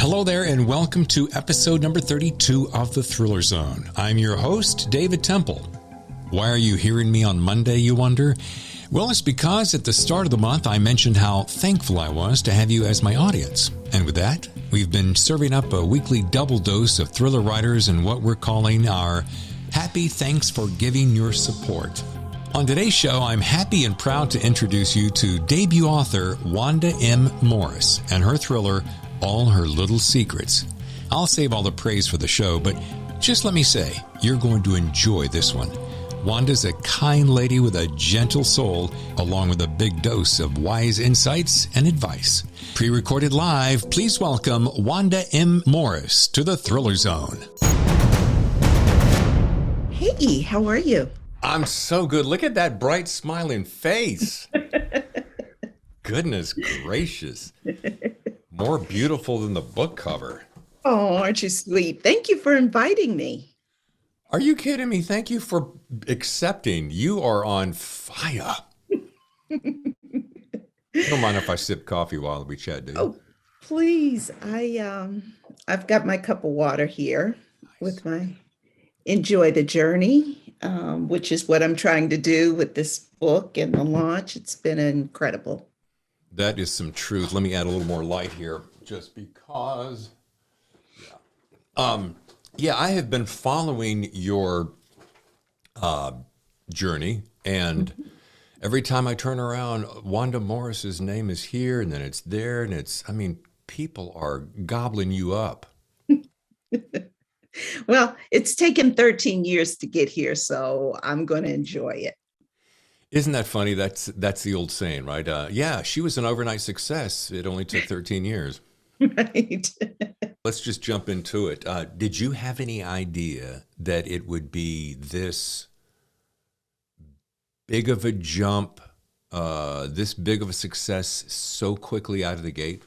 Hello there, and welcome to episode number 32 of The Thriller Zone. I'm your host, David Temple. Why are you hearing me on Monday, you wonder? Well, it's because at the start of the month, I mentioned how thankful I was to have you as my audience. And with that, we've been serving up a weekly double dose of thriller writers and what we're calling our Happy Thanks for Giving Your Support. On today's show, I'm happy and proud to introduce you to debut author Wanda M. Morris and her thriller, All Her Little Secrets. I'll save all the praise for the show, but just let me say, you're going to enjoy this one. Wanda's a kind lady with a gentle soul, along with a big dose of wise insights and advice. Pre-recorded live, please welcome Wanda M. Morris to the Thriller Zone. Hey, how are you? I'm so good. Look at that bright, smiling face. Goodness gracious. More beautiful than the book cover. Oh, aren't you sweet? Thank you for inviting me. Are you kidding me? Thank you for accepting. You are on fire. You don't mind if I sip coffee while we chat, do you? Oh, please. I've got my cup of water here with my enjoy the journey, which is what I'm trying to do with this book and the launch. It's been incredible. That is some truth. Let me add a little more light here, just because. Yeah, I have been following your journey, and every time I turn around, Wanda Morris's name is here, and then it's there, and people are gobbling you up. Well, it's taken 13 years to get here, so I'm going to enjoy it. Isn't that funny? That's the old saying, right? Yeah, she was an overnight success. It only took 13 years. Right. Let's just jump into it. Did you have any idea that it would be this big of a jump, this big of a success so quickly out of the gate?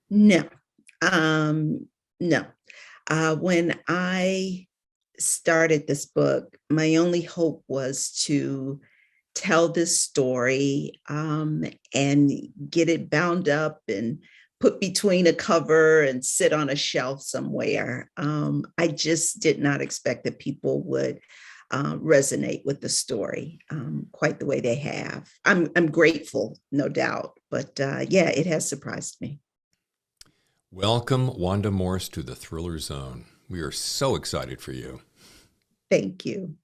No. No. When I started this book, my only hope was to tell this story and get it bound up and put between a cover and sit on a shelf somewhere. I just did not expect that people would resonate with the story quite the way they have. I'm grateful, no doubt, but yeah, it has surprised me. Welcome, Wanda Morris, to the Thriller Zone. We are so excited for you. Thank you.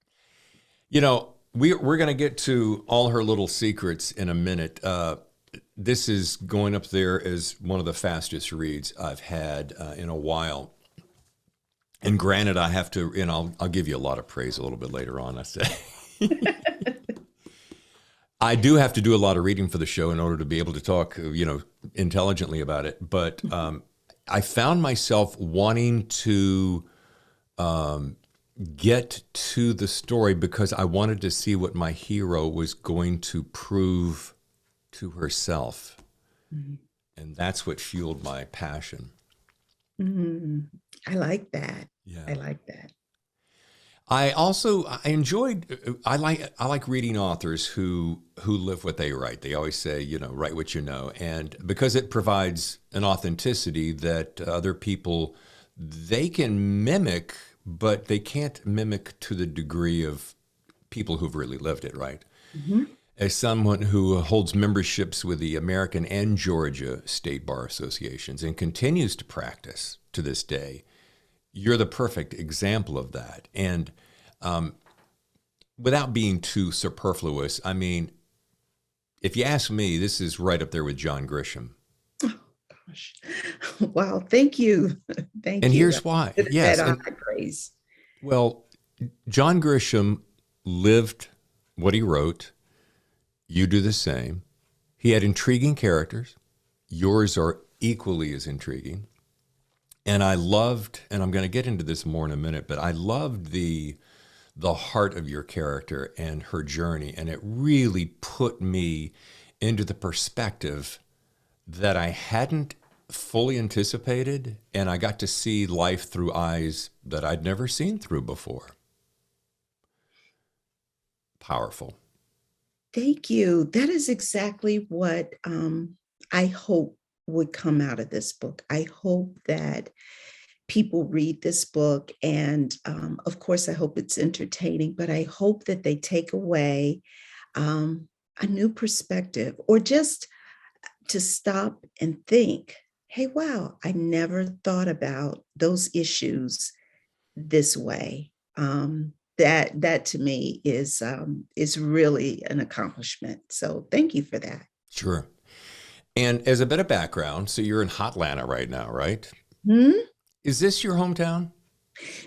You know, we're going to get to All Her Little Secrets in a minute. This is going up there as one of the fastest reads I've had in a while. And granted, I have to, and I'll give you a lot of praise a little bit later on, I say. I do have to do a lot of reading for the show in order to be able to talk, intelligently about it. But I found myself wanting to get to the story because I wanted to see what my hero was going to prove to herself. Mm-hmm. And that's what fueled my passion. Mm-hmm. I like that. Yeah. I like that. I like reading authors who live what they write. They always say, write what you know. And because it provides an authenticity that other people, they can mimic, but they can't mimic to the degree of people who've really lived it, right? Mm-hmm. As someone who holds memberships with the American and Georgia State Bar Associations and continues to practice to this day, you're the perfect example of that. And without being too superfluous, if you ask me, this is right up there with John Grisham. Oh, gosh. Wow. Thank you. Thank you. And here's why. Yes. Praise. Well, John Grisham lived what he wrote. You do the same. He had intriguing characters. Yours are equally as intriguing. And I loved, and I'm going to get into this more in a minute, but I loved the heart of your character and her journey. And it really put me into the perspective that I hadn't fully anticipated. And I got to see life through eyes that I'd never seen through before. Powerful. Thank you. That is exactly what I hope would come out of this book. I hope that people read this book, and of course, I hope it's entertaining, but I hope that they take away a new perspective, or just to stop and think, hey, wow, I never thought about those issues this way. That to me is really an accomplishment. So thank you for that. Sure. And as a bit of background, so you're in Hotlanta right now, right? Hmm? Is this your hometown?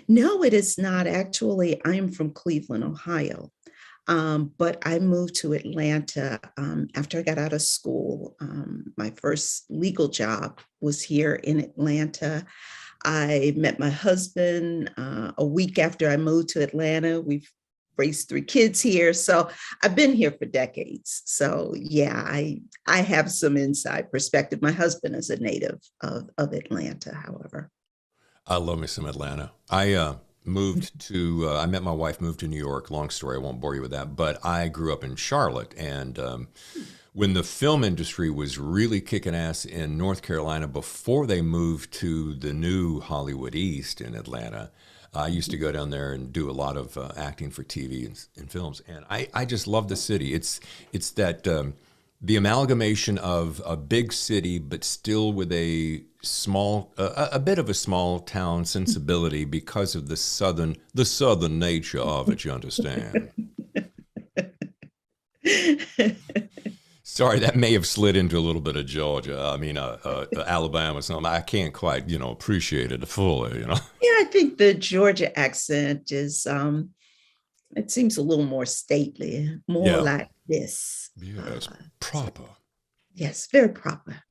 No, it is not. Actually, I'm from Cleveland, Ohio. But I moved to Atlanta after I got out of school. My first legal job was here in Atlanta. I met my husband a week after I moved to Atlanta. We've raised 3 kids here. So I've been here for decades. So yeah, I have some inside perspective. My husband is a native of Atlanta, however. I love me some Atlanta. I met my wife, moved to New York. Long story, I won't bore you with that. But I grew up in Charlotte. And when the film industry was really kicking ass in North Carolina before they moved to the new Hollywood East in Atlanta, I used to go down there and do a lot of acting for TV and films. And I just love the city. It's that the amalgamation of a big city, but still with a bit of a small town sensibility because of the southern nature of it. You understand? Sorry, that may have slid into a little bit of Georgia. I mean, Alabama or something. I can't quite, appreciate it fully. Yeah, I think the Georgia accent is it seems a little more stately, more Yeah. like this. Yes, So proper. yes, very proper.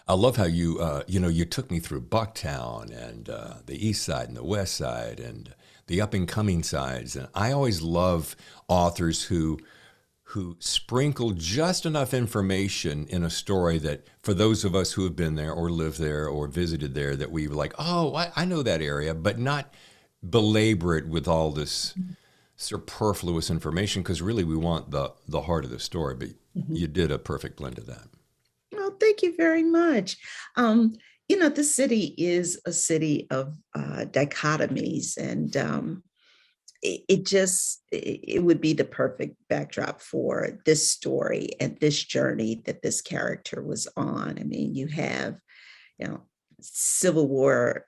I love how you took me through Bucktown and the East Side and the West Side and the up and coming sides. And I always love authors who sprinkle just enough information in a story that for those of us who have been there or lived there or visited there, that we were like, oh, I know that area, but not belabor it with all this superfluous information, because really we want the heart of the story. But Mhm. you did a perfect blend of that. Well, thank you very much. The city is a city of dichotomies, and it would be the perfect backdrop for this story and this journey that this character was on. I mean, you have, you know, Civil War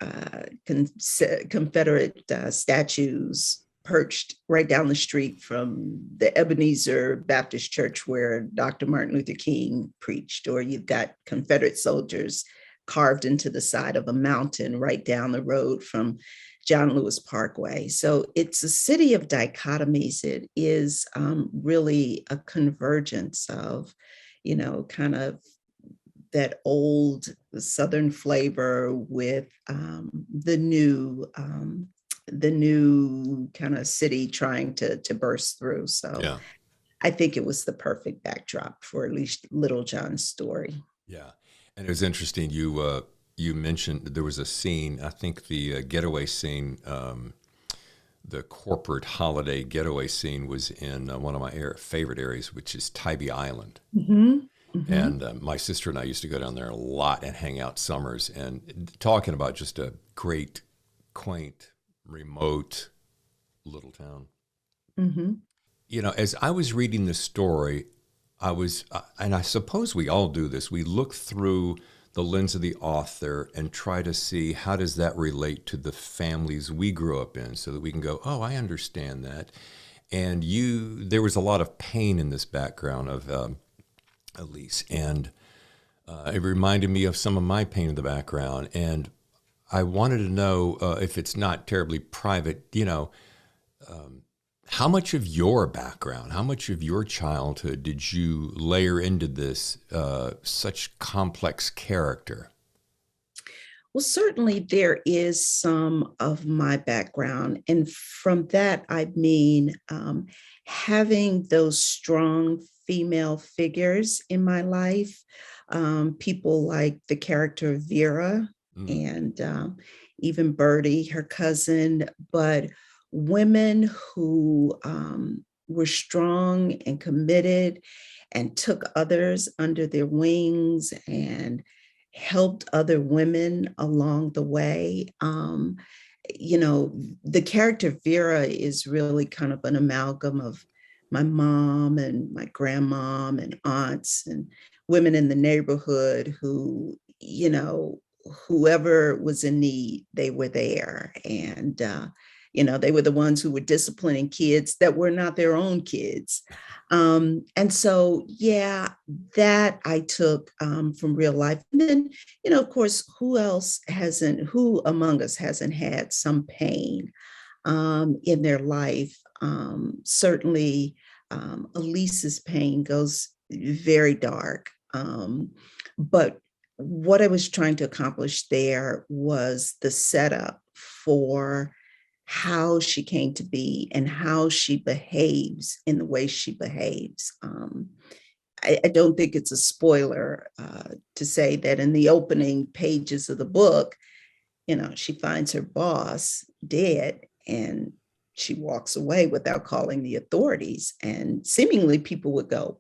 Confederate statues perched right down the street from the Ebenezer Baptist Church where Dr. Martin Luther King preached, or you've got Confederate soldiers carved into the side of a mountain right down the road from John Lewis Parkway. So it's a city of dichotomies. It is really a convergence of, kind of that old Southern flavor with the new kind of city trying to burst through. So Yeah. I think it was the perfect backdrop for at least Little John's story. Yeah, and it was interesting. You mentioned there was a scene. I think the getaway scene, the corporate holiday getaway scene, was in one of my favorite areas, which is Tybee Island. Mm-hmm. Mm-hmm. And my sister and I used to go down there a lot and hang out summers. And talking about just a great, quaint, remote little town. Mm-hmm. As I was reading the story, and I suppose we all do this, we look through the lens of the author and try to see how does that relate to the families we grew up in, so that we can go, oh, I understand that. And there was a lot of pain in this background of Elise, and it reminded me of some of my pain in the background. And I wanted to know, if it's not terribly private, how much of your background, how much of your childhood did you layer into this such complex character? Well, certainly there is some of my background. And from that, I mean, having those strong female figures in my life, people like the character Vera Mm, and even Birdie, her cousin, but women who were strong and committed and took others under their wings and helped other women along the way. You know, the character Vera is really kind of an amalgam of my mom and my grandmom and aunts and women in the neighborhood who, you know, whoever was in need, they were there. And, you know, they were the ones who were disciplining kids that were not their own kids. And so, yeah, that I took from real life. And then, you know, of course, who among us hasn't had some pain in their life? Certainly, Elise's pain goes very dark. But what I was trying to accomplish there was the setup for how she came to be and how she behaves in the way she behaves. I don't think it's a spoiler to say that in the opening pages of the book, you know, she finds her boss dead and she walks away without calling the authorities. And seemingly people would go,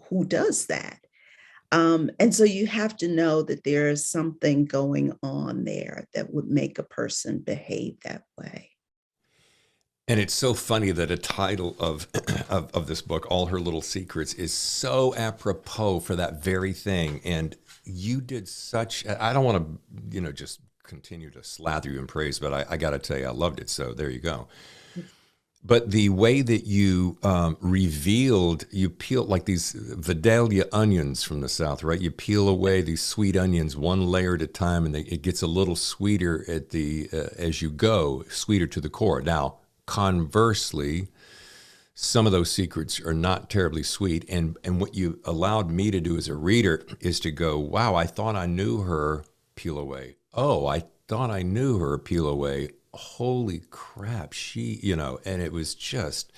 who does that? And so you have to know that there is something going on there that would make a person behave that way. And it's so funny that a title of, of this book, All Her Little Secrets, is so apropos for that very thing. And you did such, I don't want to, you know, just continue to slather you in praise, but I got to tell you, I loved it. So there you go. But the way that you revealed, you peeled like these Vidalia onions from the South, right? You peel away these sweet onions one layer at a time, and it gets a little sweeter at the as you go, sweeter to the core. Now, conversely, some of those secrets are not terribly sweet. And what you allowed me to do as a reader is to go, wow, I thought I knew her, peel away. Oh, I thought I knew her, peel away. Holy crap, she, you know, and it was just,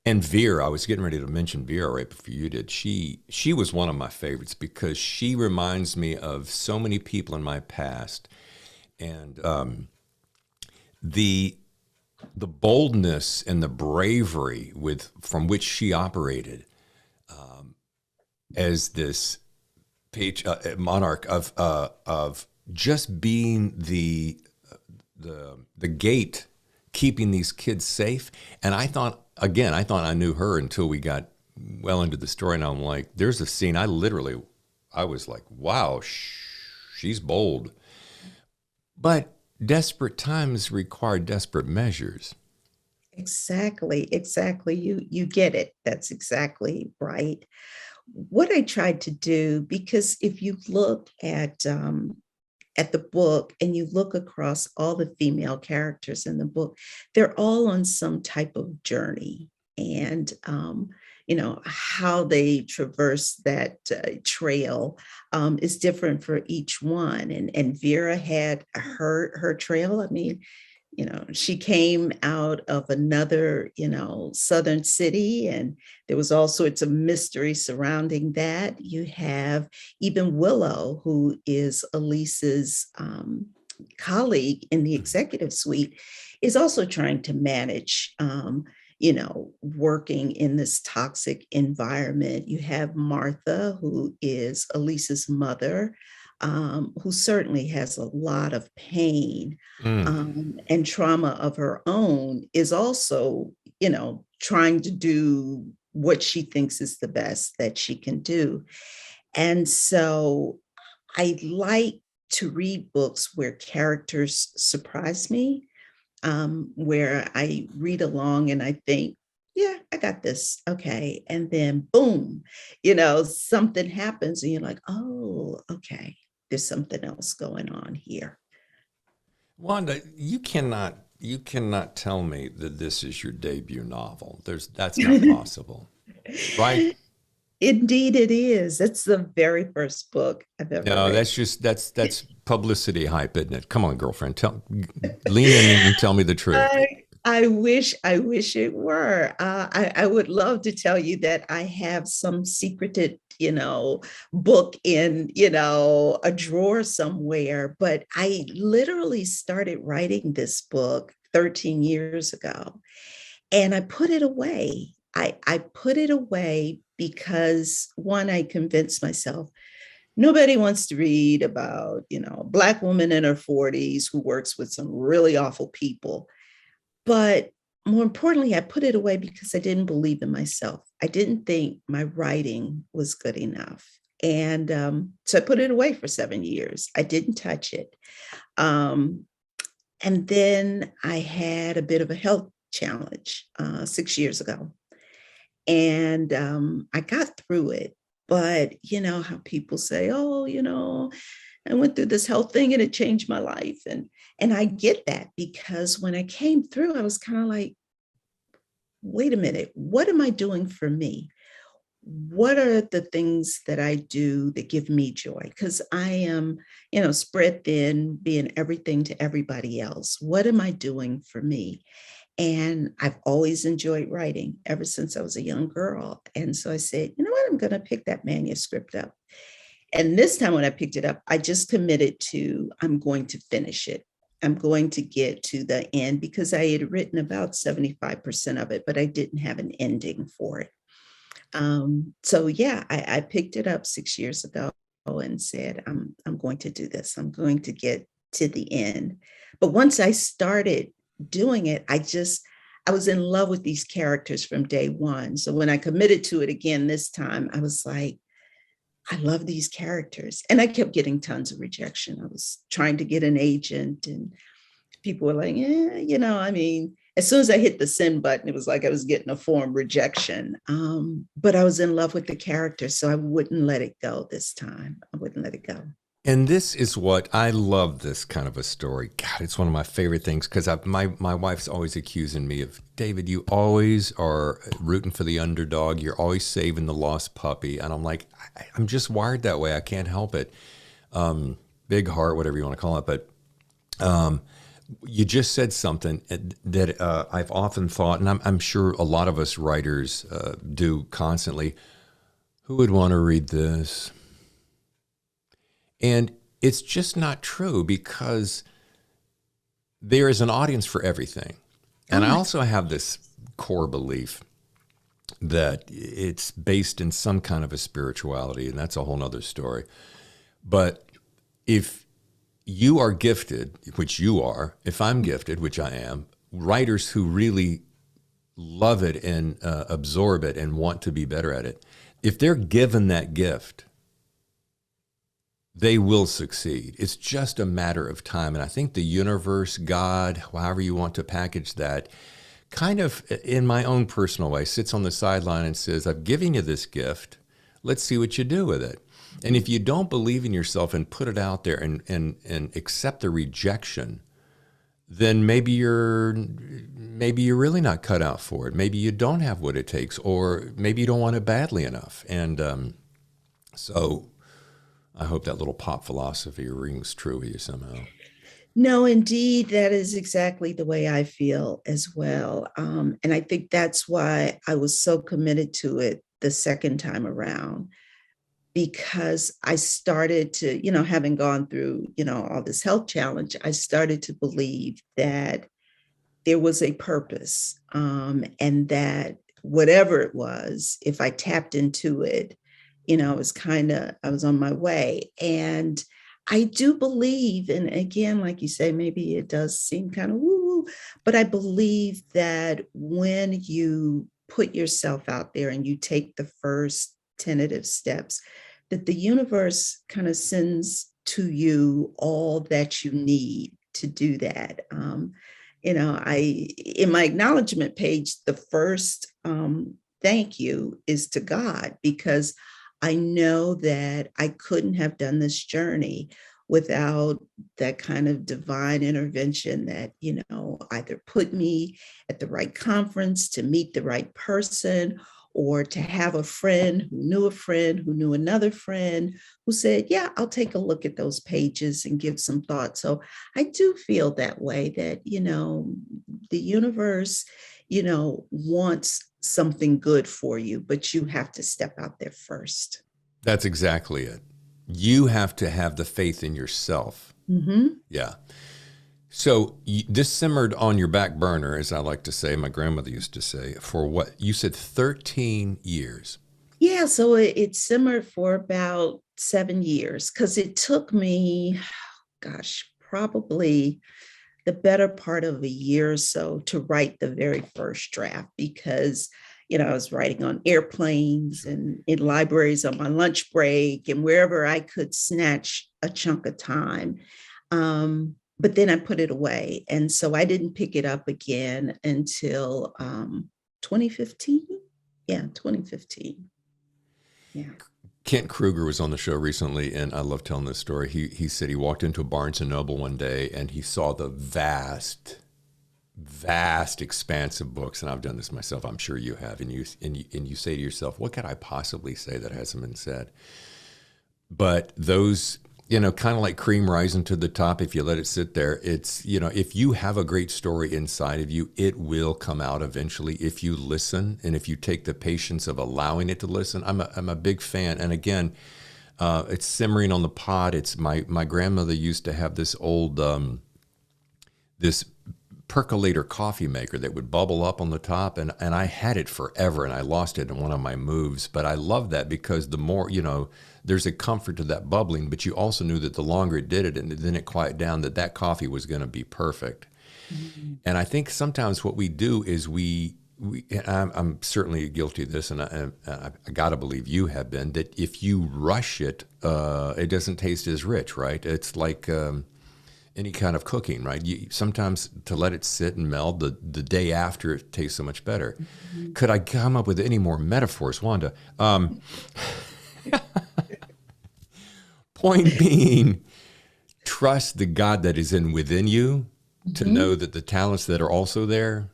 and Vera, I was getting ready to mention Vera right before you did. She was one of my favorites because she reminds me of so many people in my past. And the boldness and the bravery from which she operated as this monarch of just being the gate keeping these kids safe. And I thought I knew her until we got well into the story. And I'm like, there's a scene I was like, wow, she's bold. But desperate times require desperate measures. Exactly. You get it. That's exactly right. What I tried to do, because if you look at the book and you look across all the female characters in the book, they're all on some type of journey. And, you know, how they traverse that trail is different for each one. And Vera had her trail. I mean, you know, she came out of another, you know, southern city, and there was all sorts of mystery surrounding that. You have even Willow, who is Elise's colleague in the executive suite, is also trying to manage, you know, working in this toxic environment. You have Martha, who is Elise's mother, who certainly has a lot of pain and trauma of her own, is also, you know, trying to do what she thinks is the best that she can do. And so I like to read books where characters surprise me, where I read along and I think, yeah, I got this. Okay. And then boom, you know, something happens and you're like, oh, okay, there's something else going on here. Wanda, you cannot tell me that this is your debut novel. That's not possible, right? Indeed, it is. It's the very first book I've ever No, read. that's publicity hype, isn't it? Come on, girlfriend, lean in and tell me the truth. I wish it were. I would love to tell you that I have some secreted, you know, book in, you know, a drawer somewhere, but I literally started writing this book 13 years ago, and I put it away. I put it away because one, I convinced myself Nobody wants to read about, a Black woman in her 40s who works with some really awful people. But more importantly, I put it away because I didn't believe in myself. I didn't think my writing was good enough. And so I put it away for 7 years. I didn't touch it. And then I had a bit of a health challenge 6 years ago. And I got through it. But you know how people say, oh, I went through this health thing and it changed my life. And I get that, because when I came through, I was kind of like, wait a minute, what am I doing for me? What are the things that I do that give me joy? Because I am, spread thin, being everything to everybody else. What am I doing for me? And I've always enjoyed writing ever since I was a young girl. And so I said, you know what, I'm going to pick that manuscript up. And this time when I picked it up, I just committed to, I'm going to finish it. I'm going to get to the end, because I had written about 75% of it, but I didn't have an ending for it. So yeah, I picked it up 6 years ago and said, I'm going to do this. I'm going to get to the end. But once I started doing it, I was in love with these characters from day one. So when I committed to it again this time, I was like, I love these characters. And I kept getting tons of rejection. I was trying to get an agent, and people were like, as soon as I hit the send button, it was like I was getting a form rejection. But I was in love with the character, so I wouldn't let it go this time. I wouldn't let it go. And this is what I love, this kind of a story. God, it's one of my favorite things, because my wife's always accusing me of, David, you always are rooting for the underdog. You're always saving the lost puppy. And I'm like, I'm just wired that way. I can't help it. Big heart, whatever you want to call it. But you just said something that I've often thought, and I'm sure a lot of us writers do constantly. Who would want to read this? And it's just not true, because there is an audience for everything. And I also have this core belief that it's based in some kind of a spirituality, and that's a whole nother story. But if you are gifted, which you are, if I'm gifted, which I am, writers who really love it and absorb it and want to be better at it, if they're given that gift, they will succeed. It's just a matter of time. And I think the universe, God, however you want to package that, kind of, in my own personal way, sits on the sideline and says, I've given you this gift. Let's see what you do with it. And if you don't believe in yourself and put it out there and accept the rejection, then maybe you're really not cut out for it. Maybe you don't have what it takes, or maybe you don't want it badly enough. And so I hope that little pop philosophy rings true with you somehow. No, indeed, that is exactly the way I feel as well. And I think that's why I was so committed to it the second time around, because I started to, having gone through, all this health challenge, I started to believe that there was a purpose, and that whatever it was, if I tapped into it, I was on my way. And I do believe, and again, like you say, maybe it does seem kind of woo-woo, but I believe that when you put yourself out there and you take the first tentative steps, that the universe kind of sends to you all that you need to do that. In my acknowledgement page, the first thank you is to God, because I know that I couldn't have done this journey without that kind of divine intervention that, either put me at the right conference to meet the right person, or to have a friend who knew another friend who said, yeah, I'll take a look at those pages and give some thought. So I do feel that way, that, the universe, wants something good for you, but you have to step out there first. That's exactly it. You have to have the faith in yourself. Mm-hmm. Yeah. So this simmered on your back burner, as I like to say, my grandmother used to say, for what you said, 13 years. Yeah, so it simmered for about 7 years because it took me, gosh, probably the better part of a year or so to write the very first draft because, I was writing on airplanes Sure. and in libraries on my lunch break and wherever I could snatch a chunk of time. But then I put it away. And so I didn't pick it up again until 2015. Yeah, 2015. Yeah. Kent Kruger was on the show recently, and I love telling this story. He said he walked into a Barnes and Noble one day, and he saw the vast expanse of books. And I've done this myself. I'm sure you have. And you say to yourself, "What could I possibly say that hasn't been said?" But those, kind of like cream rising to the top, if you let it sit there, it's, if you have a great story inside of you, it will come out eventually if you listen and if you take the patience of allowing it to listen. I'm a big fan. And again, it's simmering on the pot. It's my grandmother used to have this old, this percolator coffee maker that would bubble up on the top, and I had it forever, and I lost it in one of my moves. But I love that because the more, there's a comfort to that bubbling, but you also knew that the longer it did it and then it quieted down, that coffee was going to be perfect. Mm-hmm. And I think sometimes what we do is I'm certainly guilty of this, and I got to believe you have been, that if you rush it, it doesn't taste as rich, right? It's like any kind of cooking, right? Sometimes to let it sit and meld, the day after, it tastes so much better. Mm-hmm. Could I come up with any more metaphors, Wanda? Point being, trust the God that is within you to know that the talents that are also there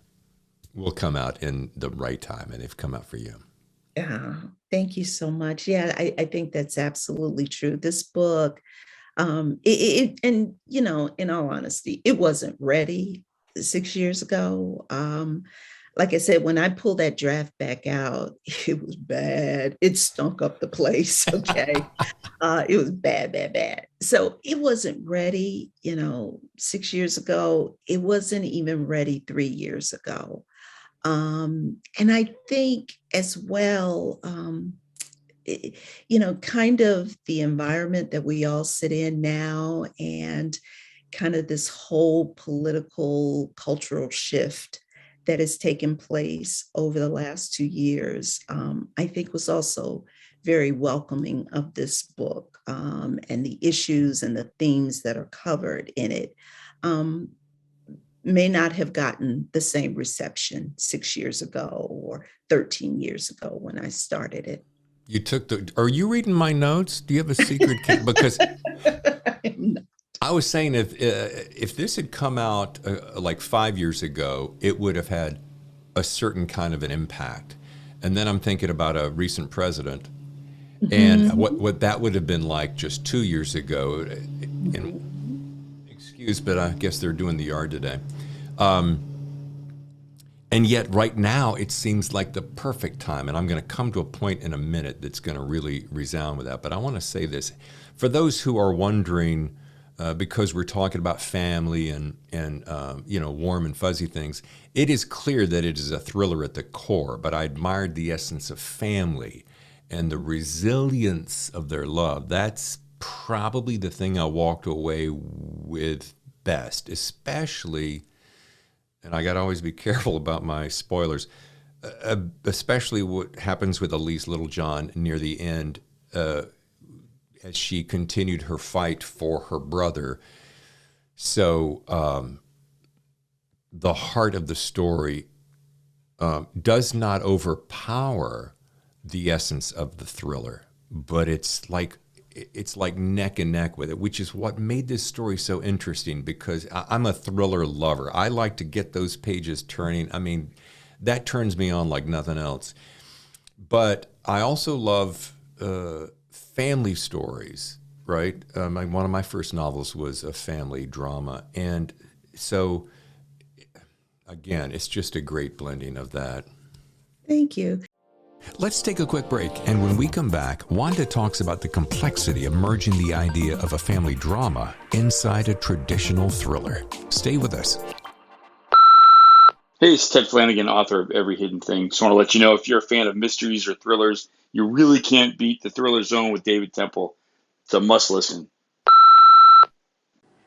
will come out in the right time, and they've come out for you. Yeah, thank you so much. Yeah, I think that's absolutely true. This book, and in all honesty, it wasn't ready 6 years ago. Like I said, when I pulled that draft back out, it was bad. It stunk up the place. Okay. It was bad, bad, bad. So it wasn't ready, 6 years ago. It wasn't even ready 3 years ago. And I think as well, kind of the environment that we all sit in now and kind of this whole political cultural shift that has taken place over the last 2 years, I think was also very welcoming of this book, and the issues and the themes that are covered in it. May not have gotten the same reception 6 years ago or 13 years ago when I started it. Are you reading my notes? Do you have a secret? Because I was saying if this had come out like 5 years ago, it would have had a certain kind of an impact. And then I'm thinking about a recent president and what that would have been like just 2 years ago. And excuse, but I guess they're doing the yard today. And yet right now it seems like the perfect time. And I'm going to come to a point in a minute that's going to really resound with that. But I want to say this. For those who are wondering, because we're talking about family and warm and fuzzy things, it is clear that it is a thriller at the core. But I admired the essence of family and the resilience of their love. That's probably the thing I walked away with best, especially, and I got to always be careful about my spoilers, especially what happens with Elise Littlejohn near the end, as she continued her fight for her brother. So the heart of the story does not overpower the essence of the thriller, but it's like neck and neck with it, which is what made this story so interesting, because I'm a thriller lover. I like to get those pages turning. I mean, that turns me on like nothing else. But I also love family stories, right? One of my first novels was a family drama. And so, again, it's just a great blending of that. Thank you. Let's take a quick break, and when we come back, Wanda talks about the complexity of merging the idea of a family drama inside a traditional thriller. Stay with us. Hey, it's Ted Flanagan, author of Every Hidden Thing. Just want to let you know, if you're a fan of mysteries or thrillers, You really can't beat The Thriller Zone with David Temple. It's a must listen.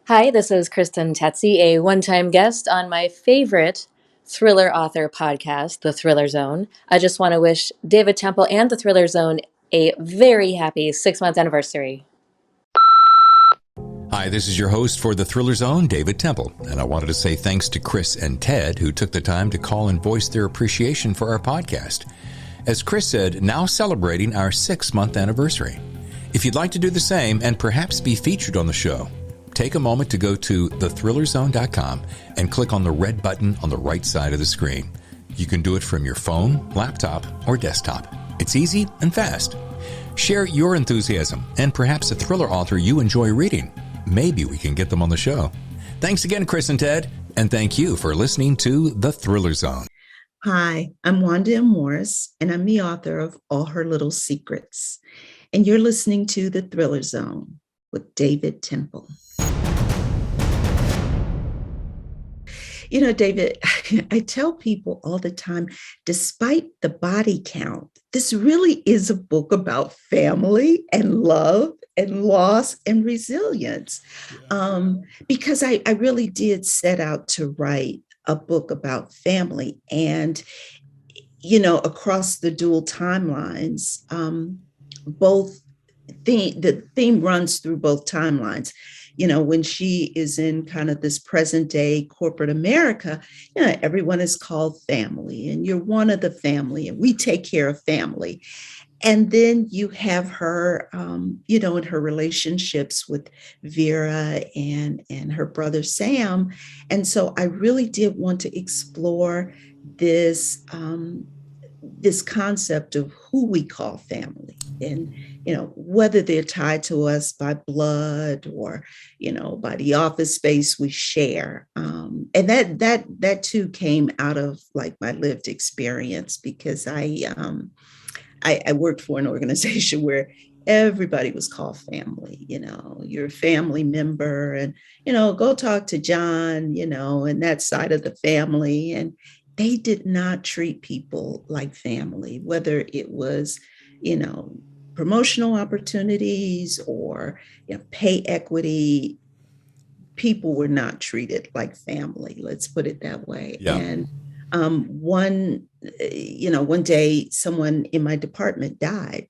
Hi, this is Kristen Tetzi, a one-time guest on my favorite thriller author podcast, The Thriller Zone. I just want to wish David Temple and The Thriller Zone a very happy 6-month anniversary. Hi, this is your host for The Thriller Zone, David Temple, and I wanted to say thanks to Chris and Ted, who took the time to call and voice their appreciation for our podcast. As Chris said, now celebrating our 6-month anniversary. If you'd like to do the same and perhaps be featured on the show, take a moment to go to thethrillerzone.com and click on the red button on the right side of the screen. You can do it from your phone, laptop, or desktop. It's easy and fast. Share your enthusiasm and perhaps a thriller author you enjoy reading. Maybe we can get them on the show. Thanks again, Chris and Ted, and thank you for listening to The Thriller Zone. Hi, I'm Wanda M. and I'm the author of All Her Little Secrets. And you're listening to The Thriller Zone with David Temple. You know, David, I tell people all the time, despite the body count, this really is a book about family and love and loss and resilience. Because I really did set out to write a book about family. And, you know, across the dual timelines, the theme runs through both timelines. You know, when she is in kind of this present day corporate America, you know, everyone is called family and you're one of the family and we take care of family. And then you have her, you know, in her relationships with Vera and her brother Sam. And so I really did want to explore this, this concept of who we call family and, you know, whether they're tied to us by blood or, you know, by the office space we share. And that too came out of like my lived experience because I worked for an organization where everybody was called family, you know, you're a family member and, you know, go talk to John, you know, and that side of the family. And they did not treat people like family, whether it was, you know, promotional opportunities or, you know, pay equity. People were not treated like family. Let's put it that way. Yeah. And one day someone in my department died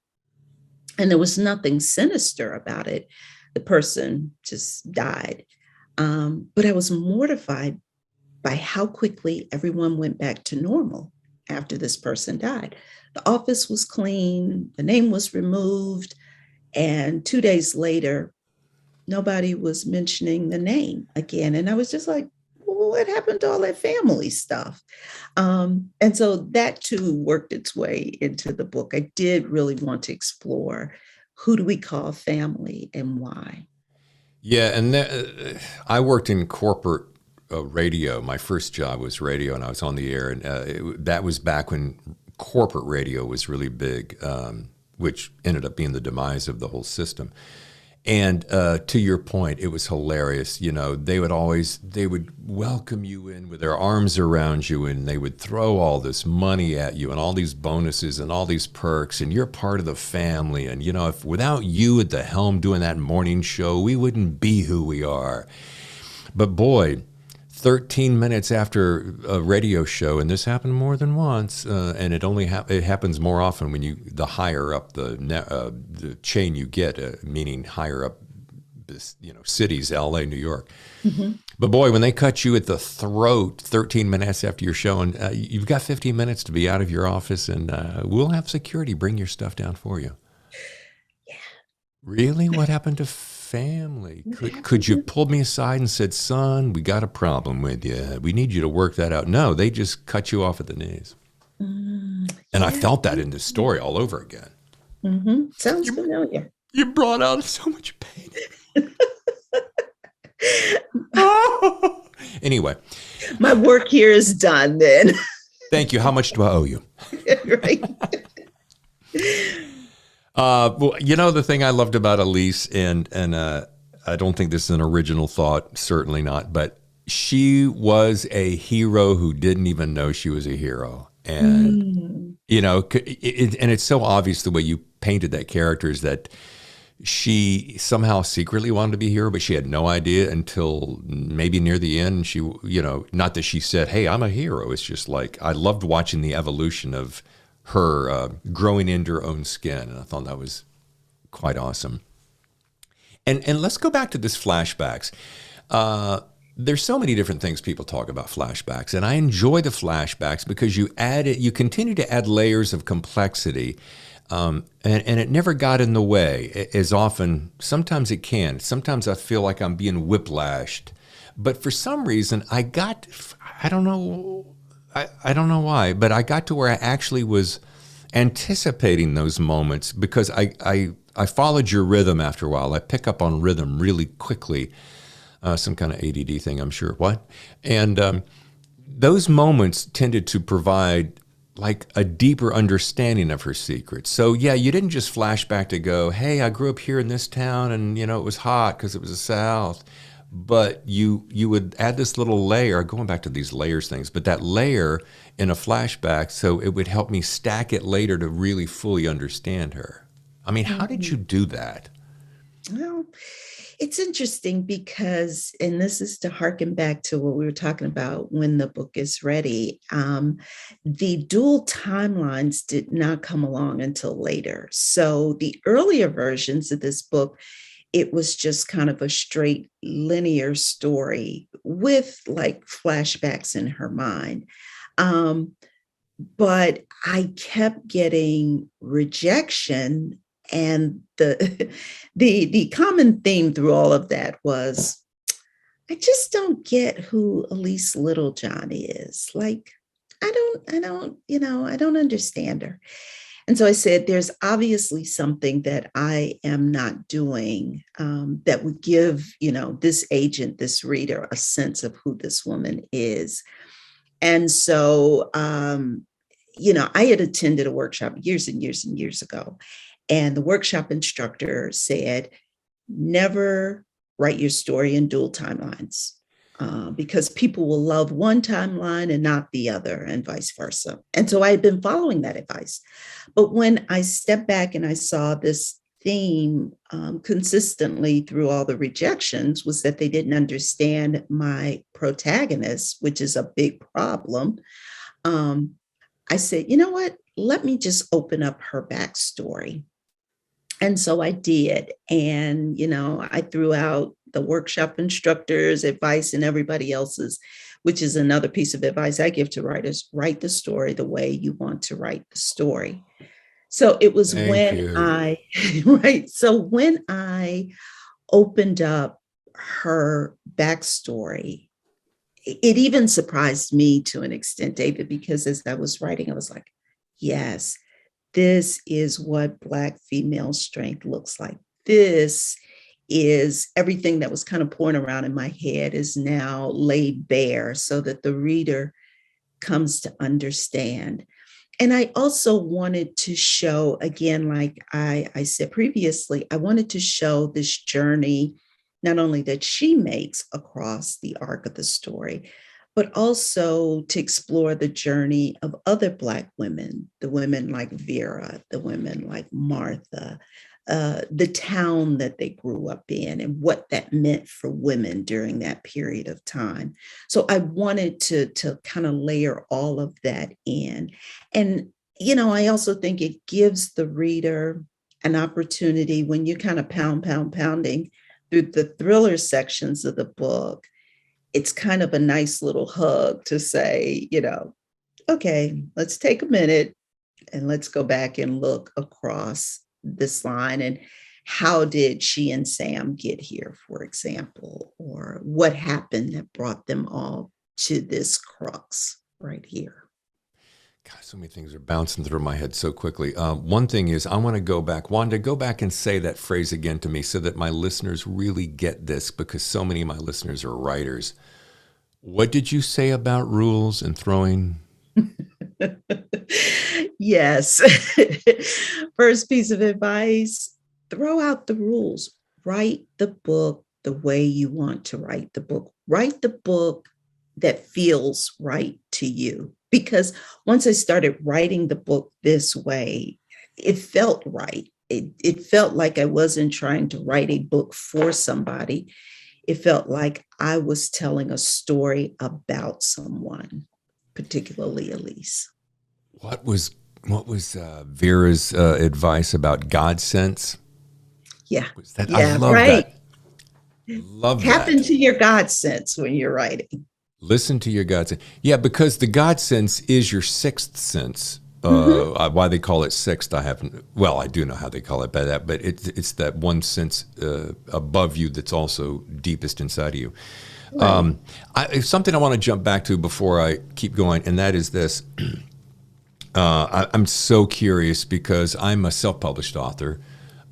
and there was nothing sinister about it. The person just died. But I was mortified by how quickly everyone went back to normal after this person died. The office was clean, the name was removed, and 2 days later, nobody was mentioning the name again. And I was just like, well, what happened to all that family stuff? And so that too worked its way into the book. I did really want to explore who do we call family and why. Yeah, and I worked in corporate radio. My first job was radio, and I was on the air, and that was back when corporate radio was really big, which ended up being the demise of the whole system. And to your point, it was hilarious. You know, they would welcome you in with their arms around you, and they would throw all this money at you and all these bonuses and all these perks, and you're part of the family. And, you know, if without you at the helm doing that morning show, we wouldn't be who we are. But boy, 13 minutes after a radio show, and this happened more than once, and it happens more often when the higher up the chain you get, meaning higher up, cities, L.A., New York. Mm-hmm. But boy, when they cut you at the throat 13 minutes after your show, and you've got 15 minutes to be out of your office, and we'll have security bring your stuff down for you. Yeah. Really? What happened to family? Could you pull me aside and said, son, we got a problem with you. We need you to work that out. No, they just cut you off at the knees. And I felt that in this story all over again. Mm-hmm. Sounds familiar. You brought out so much pain. Anyway. My work here is done then. Thank you. How much do I owe you? Right. Well, you know, the thing I loved about Elise, and I don't think this is an original thought, certainly not, but she was a hero who didn't even know she was a hero. And, Mm. and it's so obvious the way you painted that character is that she somehow secretly wanted to be a hero, but she had no idea until maybe near the end. She, not that she said, "Hey, I'm a hero." It's just like, I loved watching the evolution of her growing into her own skin. And I thought that was quite awesome. And let's go back to this flashbacks. There's so many different things people talk about flashbacks, and I enjoy the flashbacks because you continue to add layers of complexity. And it never got in the way as often. Sometimes it can. Sometimes I feel like I'm being whiplashed. But for some reason, I don't know why, but I got to where I actually was anticipating those moments because I followed your rhythm after a while. I pick up on rhythm really quickly. Some kind of ADD thing, I'm sure. What? And those moments tended to provide like a deeper understanding of her secrets. So yeah, you didn't just flash back to go, "Hey, I grew up here in this town and it was hot because it was the South." But you would add this little layer, going back to these layers things, but that layer in a flashback, so it would help me stack it later to really fully understand her. I mean, how did you do that? Well, it's interesting because, and this is to harken back to what we were talking about when the book is ready, the dual timelines did not come along until later. So the earlier versions of this book, it was just kind of a straight linear story with like flashbacks in her mind. But I kept getting rejection, and the common theme through all of that was, I just don't get who Elise Littlejohn is. Like, I don't understand her. And so I said, there's obviously something that I am not doing that would give, this agent, this reader, a sense of who this woman is. And so, I had attended a workshop years and years and years ago. And the workshop instructor said, never write your story in dual timelines because people will love one timeline and not the other, and vice versa. And so I had been following that advice. But when I stepped back and I saw this theme consistently through all the rejections, was that they didn't understand my protagonist, which is a big problem. I said, you know what? Let me just open up her backstory. And so I did. And, I threw out the workshop instructor's advice and everybody else's, which is another piece of advice I give to writers: write the story the way you want to write the story. So it was right. So when I opened up her backstory, it even surprised me to an extent, David, because as I was writing, I was like, yes, this is what Black female strength looks like. This is everything that was kind of pouring around in my head is now laid bare so that the reader comes to understand. And I also wanted to show, again, like I said previously, I wanted to show this journey, not only that she makes across the arc of the story, but also to explore the journey of other Black women, the women like Vera, the women like Martha, the town that they grew up in and what that meant for women during that period of time. So I wanted to kind of layer all of that in. And, I also think it gives the reader an opportunity when you kind of pounding through the thriller sections of the book. It's kind of a nice little hug to say, okay, let's take a minute and let's go back and look across this line and how did she and Sam get here, for example, or what happened that brought them all to this crux right here. God, so many things are bouncing through my head so quickly. One thing is I want to go back. Wanda, go back and say that phrase again to me so that my listeners really get this, because so many of my listeners are writers. What did you say about rules and throwing? Yes. First piece of advice, throw out the rules. Write the book the way you want to write the book. Write the book that feels right to you. because once I started writing the book this way, it felt right. It felt like I wasn't trying to write a book for somebody. It felt like I was telling a story about someone, particularly Elise. What was Vera's advice about God sense? Yeah. Was that, Yeah, I love right. that. Love Tap that. into your God sense when you're writing. Listen to your God sense. Yeah, because the God sense is your sixth sense. Why they call it sixth, I haven't. Well, I do know how they call it by that, but it's that one sense above you that's also deepest inside of you. Right. It's something I want to jump back to before I keep going, and that is this. I'm so curious because I'm a self-published author,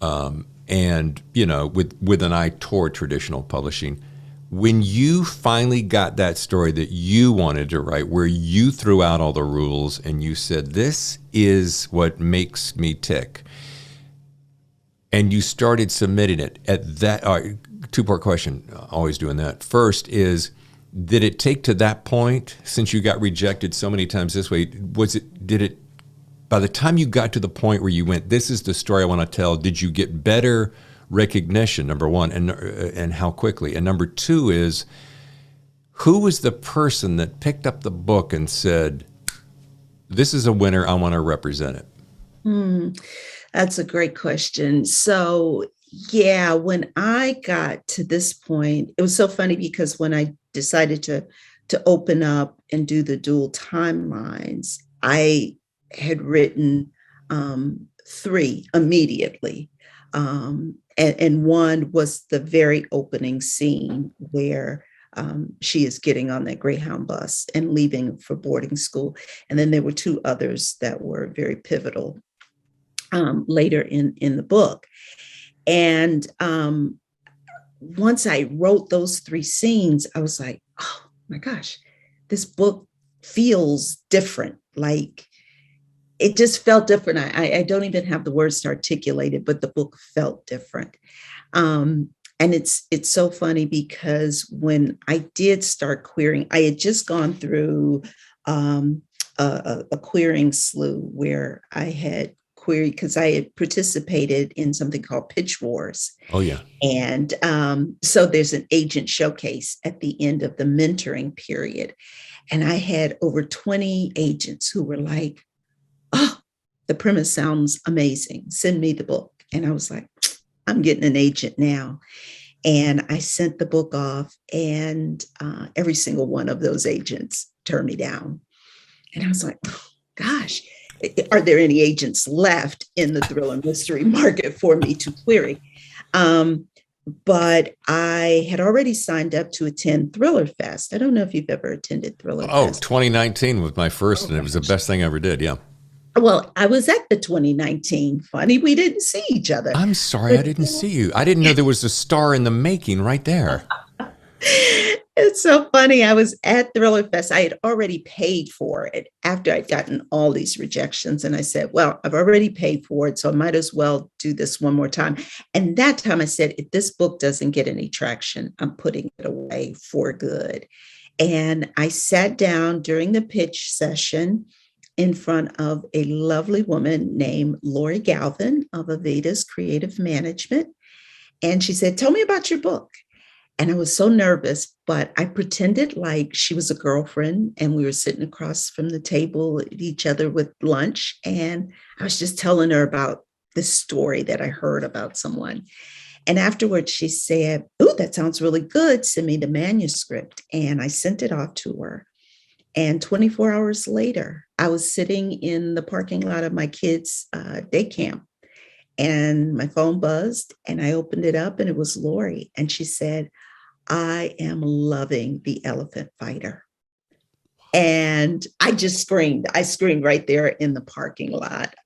and with an eye toward traditional publishing. When you finally got that story that you wanted to write, where you threw out all the rules and you said, this is what makes me tick, and you started submitting it at that, two-part question, always doing that. First is, did it take to that point, since you got rejected so many times this way, by the time you got to the point where you went, this is the story I want to tell, did you get better recognition, number one, and how quickly? And number two is, who was the person that picked up the book and said, this is a winner, I want to represent it? That's a great question. So, yeah, when I got to this point, it was so funny because when I decided to open up and do the dual timelines, I had written 3 immediately. And one was the very opening scene where she is getting on that Greyhound bus and leaving for boarding school. And then there were 2 others that were very pivotal later in the book. And once I wrote those 3 scenes, I was like, oh my gosh, this book feels different. Like, it just felt different. I don't even have the words to articulate it, but the book felt different. And it's so funny because when I did start querying, I had just gone through a querying slew where I had queried because I had participated in something called Pitch Wars. Oh, yeah. And so there's an agent showcase at the end of the mentoring period. And I had over 20 agents who were like, oh, the premise sounds amazing. Send me the book. And I was like, I'm getting an agent now. And I sent the book off, and every single one of those agents turned me down. And I was like, oh, gosh, are there any agents left in the thriller mystery market for me to query? But I had already signed up to attend Thriller Fest. I don't know if you've ever attended Thriller Fest. 2019 was my first, and it was the best thing I ever did. Yeah. Well, I was at the 2019. Funny, we didn't see each other. I'm sorry, I didn't see you. I didn't know there was a star in the making right there. It's so funny. I was at Thriller Fest. I had already paid for it after I'd gotten all these rejections. And I said, well, I've already paid for it, so I might as well do this one more time. And that time I said, if this book doesn't get any traction, I'm putting it away for good. And I sat down during the pitch session in front of a lovely woman named Lori Galvin of Aveda's Creative Management. And she said, tell me about your book. And I was so nervous, but I pretended like she was a girlfriend and we were sitting across from the table at each other with lunch. And I was just telling her about this story that I heard about someone. And afterwards she said, oh, that sounds really good. Send me the manuscript. And I sent it off to her. And 24 hours later, I was sitting in the parking lot of my kids' day camp, and my phone buzzed, and I opened it up, and it was Lori. And she said, I am loving The Elephant Fighter. And I just screamed. I screamed right there in the parking lot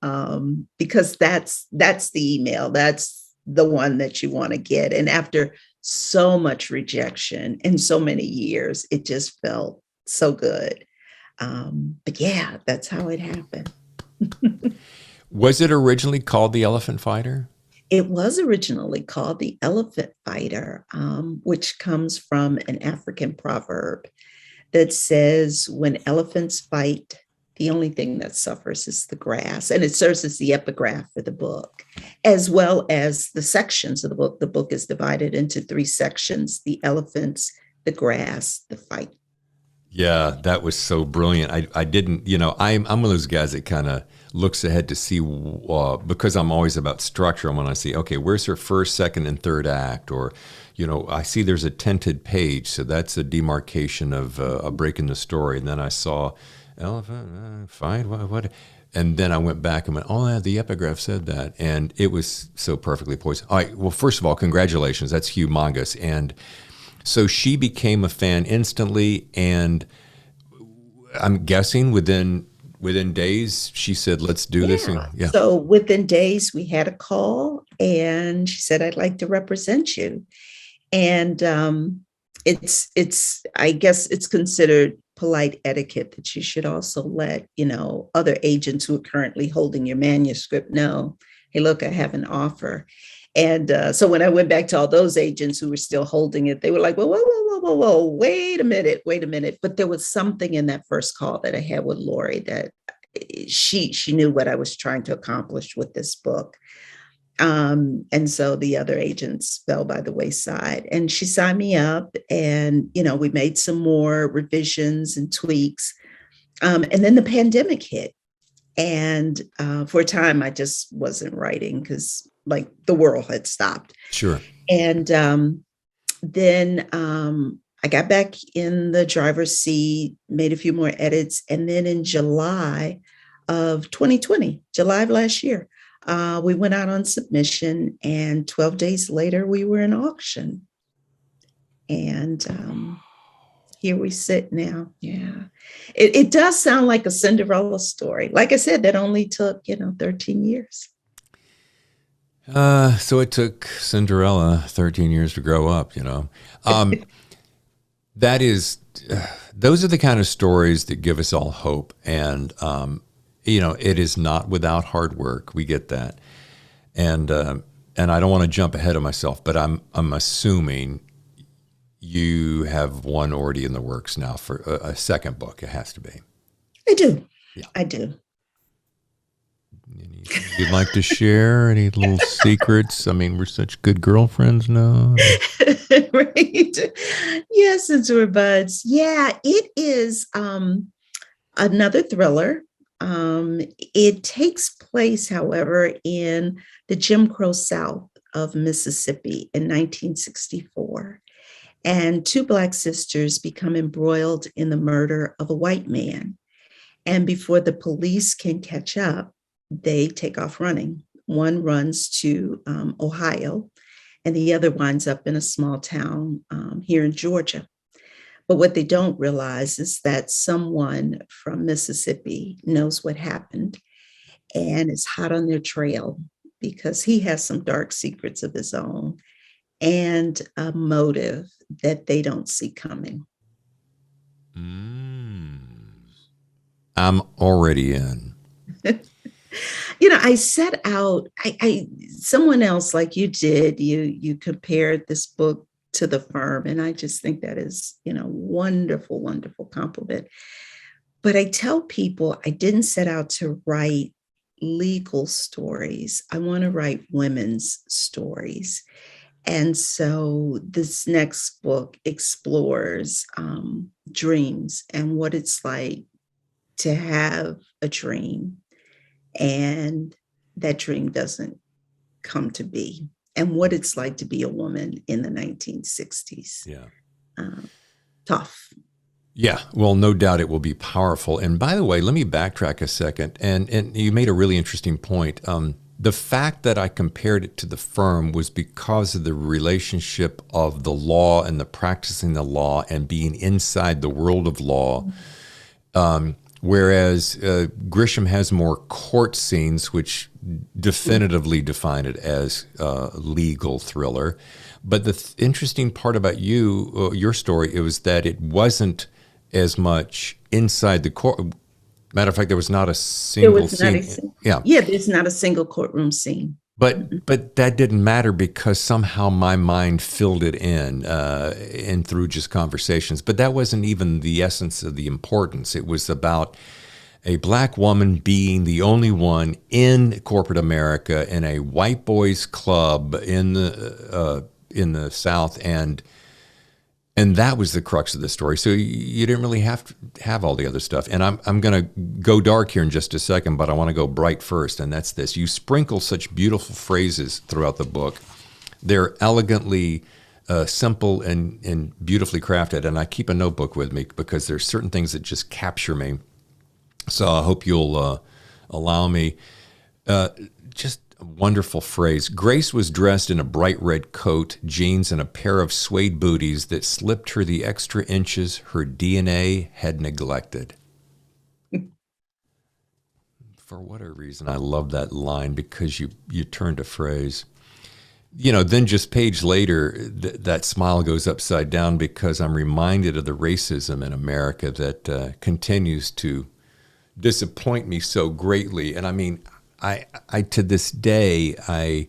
because that's the email. That's the one that you want to get. And after so much rejection and so many years, it just felt so good. But yeah, that's how it happened. Was it originally called The Elephant Fighter? It was originally called The Elephant Fighter, which comes from an African proverb that says, when elephants fight, The only thing that suffers is the grass. And it serves as the epigraph for the book, as well as the sections of the book. The book is divided into 3 sections: the elephants, the grass, the fight. Yeah, that was so brilliant. I didn't, I'm one of those guys that kind of looks ahead to see, because I'm always about structure. I want to see, okay, where's her first, second, and third act? Or, I see there's a tinted page, so that's a demarcation of a break in the story. And then I saw elephant, fight, what? And then I went back and went, oh, yeah, the epigraph said that. And it was so perfectly poised. All right, well, first of all, congratulations. That's humongous. And so she became a fan instantly, and I'm guessing within days she said, "Let's do this." Yeah. So within days we had a call, and she said, "I'd like to represent you." And it's I guess it's considered polite etiquette that you should also let other agents who are currently holding your manuscript know, "Hey, look, I have an offer." And so when I went back to all those agents who were still holding it, they were like, whoa, wait a minute. But there was something in that first call that I had with Lori that she knew what I was trying to accomplish with this book. And so the other agents fell by the wayside, and she signed me up, and, we made some more revisions and tweaks. And then the pandemic hit. And for a time, I just wasn't writing because the world had stopped. Sure. And then I got back in the driver's seat, made a few more edits. And then in July of 2020, July of last year, we went out on submission, and 12 days later, we were in auction. And here we sit now. Yeah. It does sound like a Cinderella story. Like I said, that only took, 13 years. So it took Cinderella 13 years to grow up, That is, those are the kind of stories that give us all hope. And, it is not without hard work. We get that. And I don't want to jump ahead of myself, but I'm assuming you have one already in the works now for a second book. It has to be. I do. Yeah. I do. Anything you'd like to share? Any little secrets? I mean, we're such good girlfriends now. Right. Yes, since we're buds. Yeah, it is another thriller. It takes place, however, in the Jim Crow South of Mississippi in 1964. And 2 Black sisters become embroiled in the murder of a white man. And before the police can catch up, they take off running. One runs to Ohio, and the other winds up in a small town here in Georgia. But what they don't realize is that someone from Mississippi knows what happened and is hot on their trail because he has some dark secrets of his own and a motive that they don't see coming. I'm already in. I set out, someone else like you did, you compared this book to The Firm. And I just think that is, wonderful, wonderful compliment. But I tell people I didn't set out to write legal stories. I want to write women's stories. And so this next book explores dreams and what it's like to have a dream and that dream doesn't come to be, and what it's like to be a woman in the 1960s. Yeah. Tough. Yeah, well, no doubt it will be powerful. And by the way, let me backtrack a second. And you made a really interesting point. The fact that I compared it to The Firm was because of the relationship of the law and the practicing the law and being inside the world of law. Whereas Grisham has more court scenes, which definitively define it as legal thriller. But the interesting part about your story, it was that it wasn't as much inside the court. Matter of fact, there was not a single scene. Yeah, there's not a single courtroom scene. But that didn't matter because somehow my mind filled it in and through just conversations. But that wasn't even the essence of the importance. It was about a black woman being the only one in corporate America in a white boys club in the South, and that was the crux of the story. So you didn't really have to have all the other stuff. And I'm going to go dark here in just a second, but I want to go bright first, and that's this. You sprinkle such beautiful phrases throughout the book. They're elegantly simple and beautifully crafted, and I keep a notebook with me because there's certain things that just capture me. So I hope you'll allow me. Just a wonderful phrase. Grace was dressed in a bright red coat, jeans, and a pair of suede booties that slipped her the extra inches her DNA had neglected. For whatever reason, I love that line because you turned a phrase. Then just page later, that smile goes upside down because I'm reminded of the racism in America that continues to disappoint me so greatly. And I mean, I to this day, I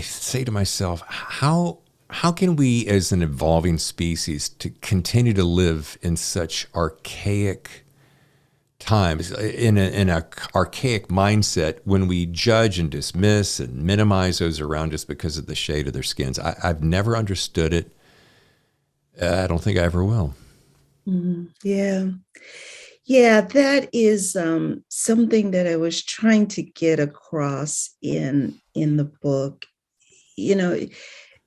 say to myself, how can we as an evolving species to continue to live in such archaic times, in an archaic mindset, when we judge and dismiss and minimize those around us because of the shade of their skins? I've never understood it. I don't think I ever will. Yeah. Yeah, that is something that I was trying to get across in the book.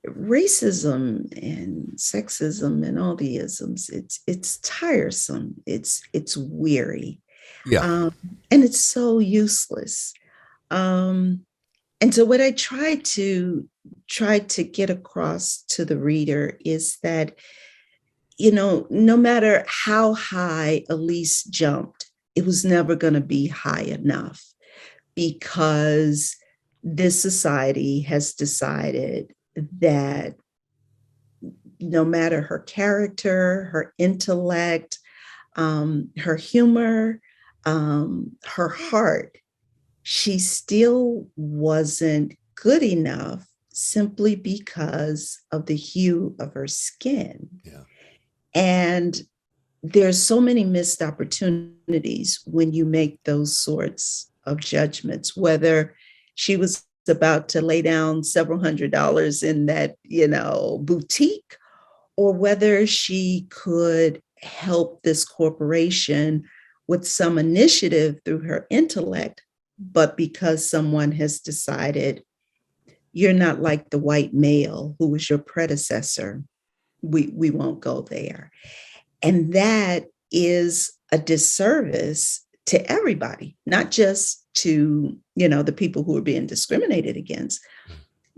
Racism and sexism and all the isms, it's tiresome. It's weary. Yeah. And it's so useless. And so what I try to get across to the reader is that, no matter how high Elise jumped, it was never going to be high enough, because this society has decided that no matter her character, her intellect, her humor, her heart, she still wasn't good enough simply because of the hue of her skin. Yeah. And there's so many missed opportunities when you make those sorts of judgments, whether she was about to lay down several $100s in that, boutique, or whether she could help this corporation with some initiative through her intellect, but because someone has decided you're not like the white male who was your predecessor, we won't go there. And that is a disservice to everybody, not just to, the people who are being discriminated against,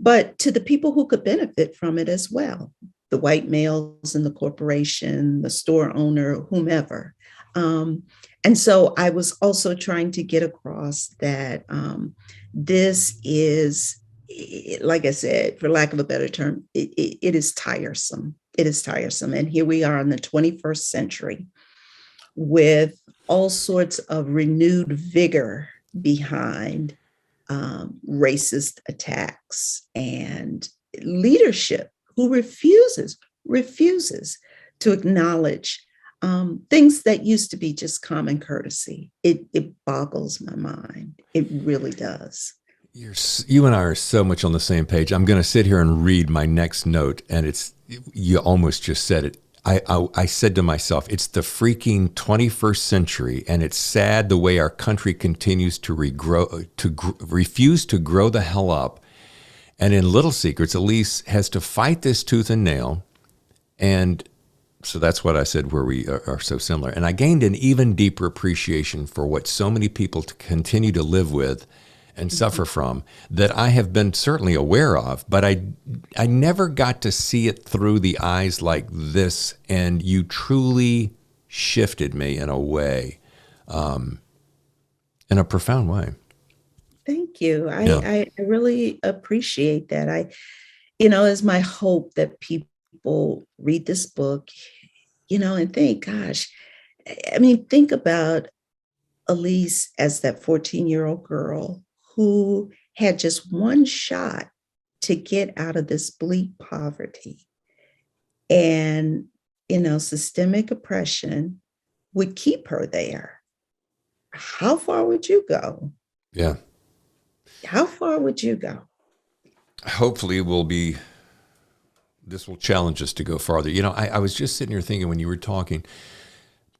but to the people who could benefit from it as well. The white males in the corporation, the store owner, whomever. And so I was also trying to get across that this is, like I said, for lack of a better term, it is tiresome. It is tiresome. And here we are in the 21st century with all sorts of renewed vigor behind racist attacks and leadership who refuses to acknowledge things that used to be just common courtesy. It boggles my mind. It really does. You and I are so much on the same page. I'm going to sit here and read my next note, and you almost just said it. I said to myself, it's the freaking 21st century, and it's sad the way our country continues to refuse to grow the hell up. And in Little Secrets, Elise has to fight this tooth and nail. And so that's what I said, where we are so similar. And I gained an even deeper appreciation for what so many people continue to live with and suffer from, that I have been certainly aware of, but I never got to see it through the eyes like this. And you truly shifted me in a way, in a profound way. Thank you. I really appreciate that. It's my hope that people read this book, and think, gosh, think about Elise as that 14-year-old girl who had just one shot to get out of this bleak poverty. And, systemic oppression would keep her there. How far would you go? Yeah. How far would you go? Hopefully this will challenge us to go farther. You know, I was just sitting here thinking when you were talking,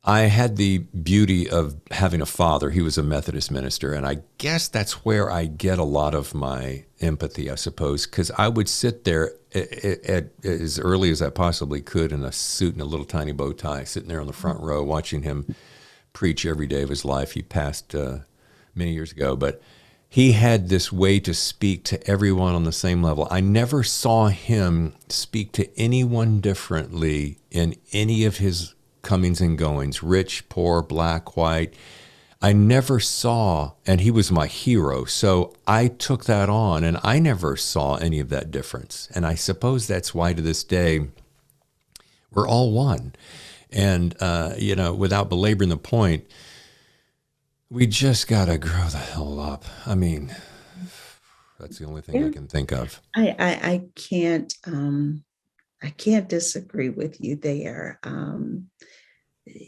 I had the beauty of having a father. He was a Methodist minister, and I guess that's where I get a lot of my empathy, I suppose, because I would sit there at as early as I possibly could in a suit and a little tiny bow tie, sitting there on the front row watching him preach every day of his life. He passed many years ago, but he had this way to speak to everyone on the same level. I never saw him speak to anyone differently in any of his comings and goings, rich, poor, black, white. I never saw, and he was my hero, so I took that on, and I never saw any of that difference. And I suppose that's why to this day, we're all one. And, without belaboring the point, we just got to grow the hell up. I mean, that's the only thing I can think of. I can't disagree with you there.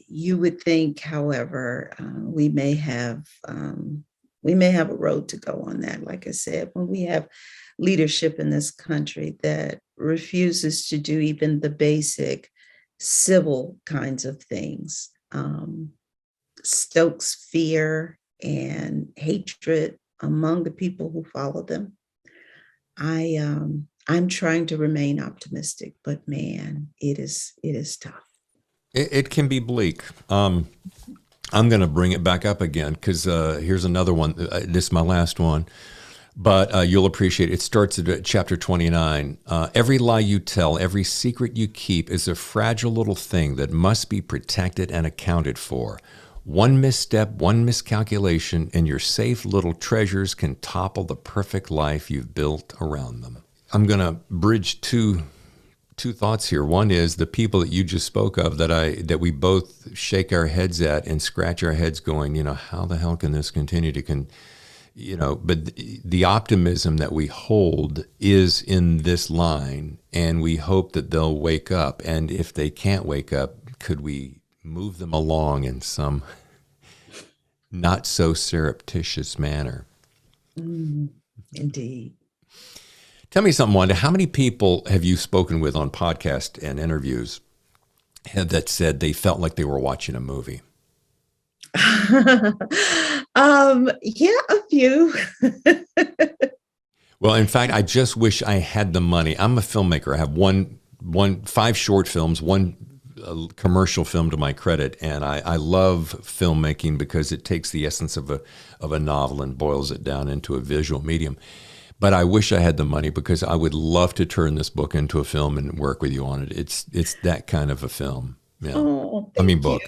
You would think, however, we may have a road to go on that. Like I said, when we have leadership in this country that refuses to do even the basic civil kinds of things, stokes fear and hatred among the people who follow them. I'm trying to remain optimistic, but man, it is tough. It can be bleak. I'm going to bring it back up again because here's another one. This is my last one, but you'll appreciate it. It starts at chapter 29. Every lie you tell, every secret you keep is a fragile little thing that must be protected and accounted for. One misstep, one miscalculation, and your safe little treasures can topple the perfect life you've built around them. I'm going to bridge two thoughts here. One is the people that you just spoke of that we both shake our heads at and scratch our heads going, how the hell can this continue to but the optimism that we hold is in this line, and we hope that they'll wake up. And if they can't wake up, could we move them along in some not so surreptitious manner? Indeed. Tell me something, Wanda. How many people have you spoken with on podcasts and interviews that said they felt like they were watching a movie? Yeah, a few. Well, in fact, I just wish I had the money. I'm a filmmaker. I have 5 short films, one commercial film to my credit, and I love filmmaking because it takes the essence of a novel and boils it down into a visual medium. But I wish I had the money because I would love to turn this book into a film and work with you on it. It's that kind of a film. Yeah. Oh, book.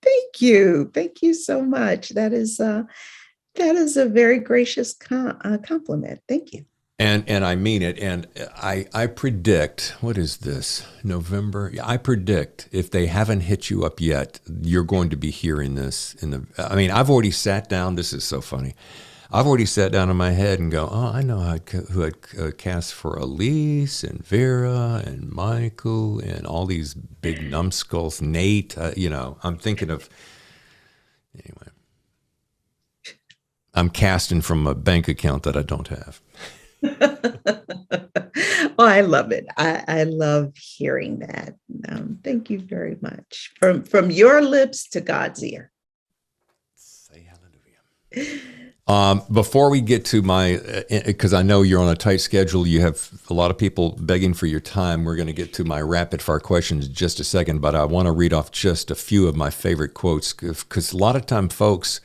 Thank you. Thank you so much. That is a very gracious compliment. Thank you. And I mean it. And I predict, what is this, November? Yeah, I predict if they haven't hit you up yet, you're going to be hearing this I've already sat down. This is so funny. I've already sat down in my head and go, I know who I'd cast for Elise and Vera and Michael and all these big numbskulls, Nate. I'm thinking of, anyway. I'm casting from a bank account that I don't have. Well, I love it. I love hearing that. Thank you very much. From your lips to God's ear. Say hallelujah. Before we get to because I know you're on a tight schedule, you have a lot of people begging for your time. We're going to get to my rapid fire questions in just a second, but I want to read off just a few of my favorite quotes because a lot of time folks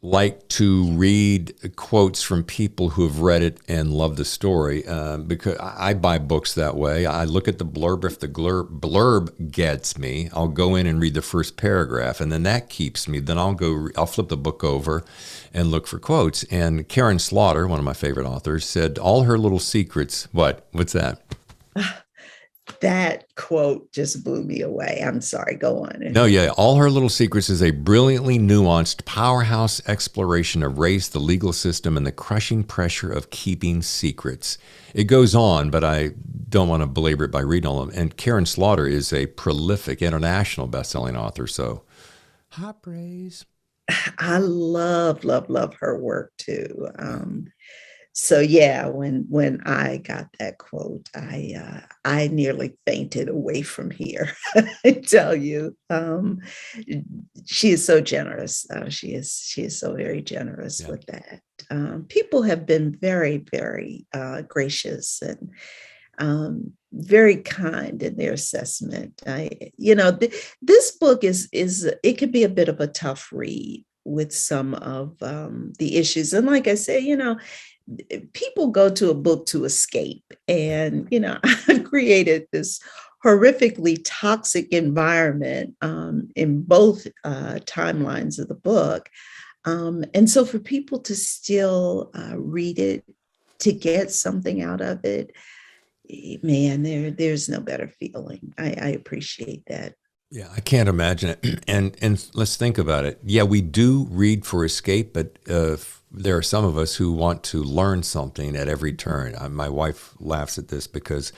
like to read quotes from people who have read it and love the story because I buy books that way. I look at the blurb. If the blurb gets me, I'll go in and read the first paragraph, and then that keeps me. Then I'll flip the book over and look for quotes. And Karen Slaughter, one of my favorite authors, said all her little secrets. What's that? that quote just blew me away. I'm sorry, go on. No, yeah. All Her Little Secrets is a brilliantly nuanced powerhouse exploration of race, the legal system, and the crushing pressure of keeping secrets. It goes on, but I don't want to belabor it by reading all of them. And Karen Slaughter is a prolific international best-selling author, so high praise. I love, love, love her work too. So yeah, when I got that quote, I nearly fainted away from here. I tell you, she is so generous. She is so very generous with that. People have been very, very gracious and very kind in their assessment. This book is it could be a bit of a tough read with some of the issues, and like I say, people go to a book to escape. And, I've created this horrifically toxic environment in both timelines of the book. And so for people to still read it, to get something out of it, man, there's no better feeling. I appreciate that. Yeah, I can't imagine it. And let's think about it. Yeah, we do read for escape, but there are some of us who want to learn something at every turn. My wife laughs at this because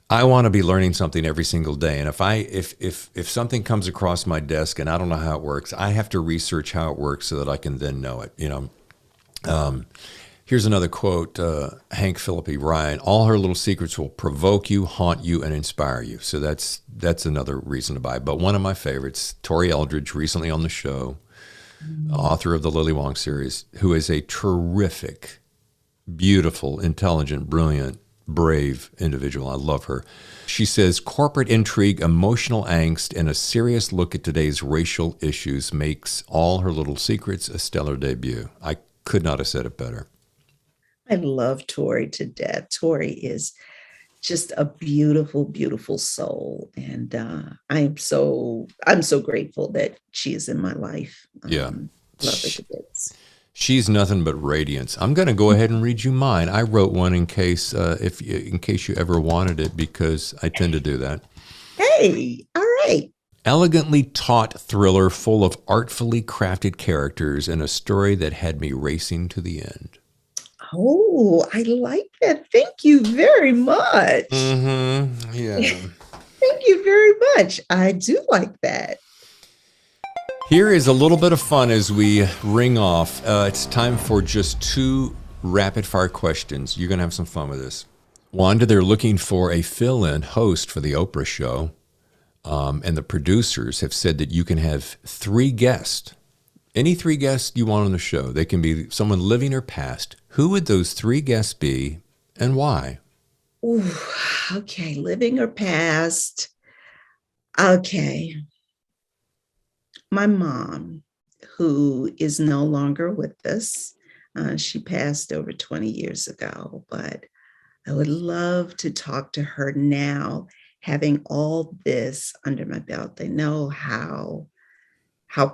I want to be learning something every single day. And if something comes across my desk and I don't know how it works, I have to research how it works so that I can then know it. Here's another quote, Hank Philippi, Ryan, all her little secrets will provoke you, haunt you, and inspire you. So that's another reason to buy. But one of my favorites, Tori Eldridge, recently on the show, author of the Lily Wong series, who is a terrific, beautiful, intelligent, brilliant, brave individual. I love her. She says, corporate intrigue, emotional angst, and a serious look at today's racial issues makes All Her Little Secrets a stellar debut. I could not have said it better. I love Tori to death. Tori is just a beautiful, beautiful soul. And I'm so grateful that she is in my life. Yeah. Love her to bits. She's nothing but radiance. I'm going to go ahead and read you mine. I wrote one in case you ever wanted it, because I tend to do that. Hey, all right. Elegantly taut thriller full of artfully crafted characters and a story that had me racing to the end. Oh, I like that. Thank you very much. Mm-hmm. Yeah. Thank you very much. I do like that. Here is a little bit of fun as we ring off. It's time for just 2 rapid-fire questions. You're going to have some fun with this. Wanda, they're looking for a fill-in host for the Oprah show, and the producers have said that you can have 3 guests. Any 3 guests you want on the show. They can be someone living or past. Who would those 3 guests be and why? Ooh, okay, living or past. Okay. My mom, who is no longer with us. She passed over 20 years ago, but I would love to talk to her now, having all this under my belt. I know how